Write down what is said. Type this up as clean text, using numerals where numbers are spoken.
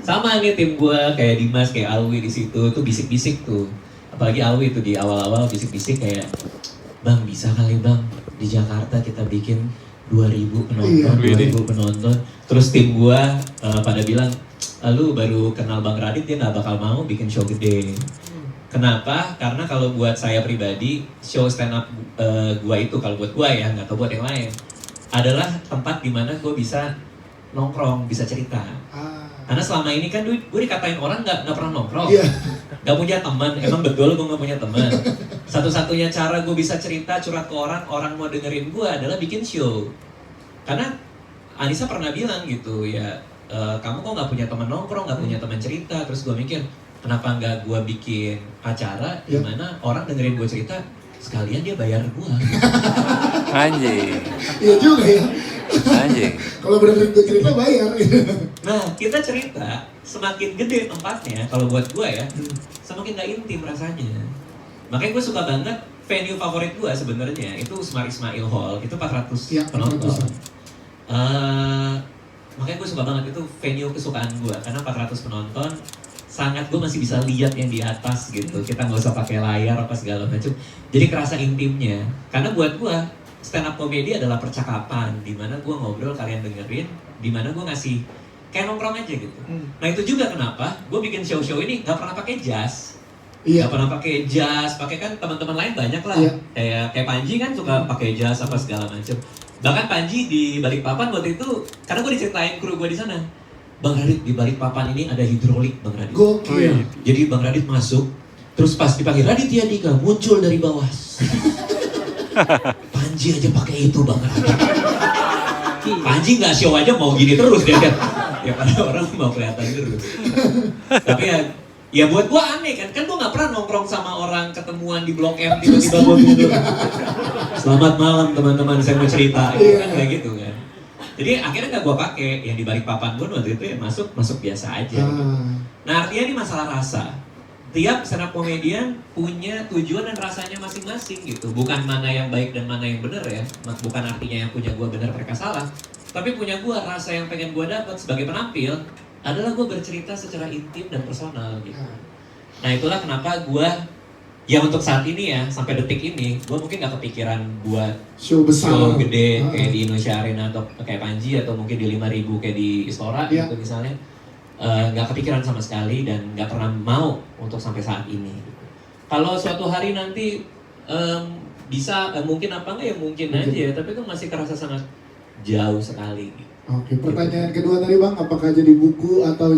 Sama nih tim gue kayak Dimas, kayak Alwi di situ tuh bisik-bisik tuh. Apalagi Alwi tuh di awal-awal bisik-bisik kayak, Bang bisa kali bang di Jakarta kita bikin 2000 penonton, 2000 penonton. Terus tim gue pada bilang, lu baru kenal Bang Radit dia nggak bakal mau bikin show gede. Kenapa? Karena kalau buat saya pribadi, show stand up gua itu, kalau buat gua ya, nggak tahu buat yang lain, adalah tempat dimana gua bisa nongkrong, bisa cerita. Karena selama ini kan gue dikatain orang nggak pernah nongkrong, nggak punya teman. Emang betul gue nggak punya teman. Satu-satunya cara gue bisa cerita, curhat ke orang mau dengerin gue adalah bikin show. Karena Anissa pernah bilang gitu ya, kamu kok nggak punya teman nongkrong, nggak punya teman cerita. Terus gue mikir, kenapa nggak gue bikin acara di mana orang dengerin gue cerita, sekalian dia bayar gue. Anjing. Iya juga ya. Anjing. Kalau bener-bener gue cerita bayar. Nah, kita cerita semakin gede tempatnya, kalau buat gue ya, semakin gak intim rasanya. Makanya gue suka banget venue favorit gue sebenarnya itu Usmar Ismail Hall, itu 400 Ya, penonton. Makanya gue suka banget, itu venue kesukaan gue karena 400 penonton. Sangat gue masih bisa lihat yang di atas gitu. Kita nggak usah pakai layar apa segala macam. Jadi kerasa intimnya. Karena buat gue stand up comedy adalah percakapan di mana gue ngobrol, kalian dengerin, di mana gue ngasih kayak nongkrong aja gitu. Nah itu juga kenapa gue bikin show-show ini nggak pernah pakai jas. Nggak pernah pakai jas, pakai kan teman-teman lain banyak lah. Kayak Panji kan suka pakai jas apa segala macam. Bahkan Panji di Balikpapan waktu itu, karena gue diceritain kru gue di sana. Bang Radit, di Balikpapan ini ada hidrolik, Bang Radit. Gokil. Jadi Bang Radit masuk, terus pas dipanggil Raditya Dika muncul dari bawah. Panji aja pakai itu, Bang Radit. Panji nggak show aja mau gini terus dia kan. Ya pada orang mau kelihatan terus. Tapi ya buat gua aneh kan gua nggak pernah nongkrong sama orang ketemuan di Blok M tiba-tiba gua gitu. Selamat malam teman-teman, saya mau cerita. Gitu kan kayak gitu kan. Jadi akhirnya nggak gue pakai yang di Balikpapan pun waktu itu ya masuk biasa aja. Nah artinya ini masalah rasa. Tiap stand up comedian punya tujuan dan rasanya masing-masing gitu. Bukan mana yang baik dan mana yang benar ya. Bukan artinya yang punya gue benar mereka salah. Tapi punya gue rasa yang pengen gue dapat sebagai penampil adalah gue bercerita secara intim dan personal gitu. Nah itulah kenapa gue ya untuk saat ini ya, sampai detik ini, gue mungkin gak kepikiran buat show besar, show gede kayak di Indonesia Arena atau kayak Panji atau mungkin di 5.000 kayak di Istora gitu misalnya. Gak kepikiran sama sekali dan gak pernah mau untuk sampai saat ini. Kalau suatu hari nanti bisa, mungkin apa enggak ya mungkin aja ya, tapi itu masih kerasa sangat jauh sekali. Oke, pertanyaan kedua tadi Bang, apakah jadi buku atau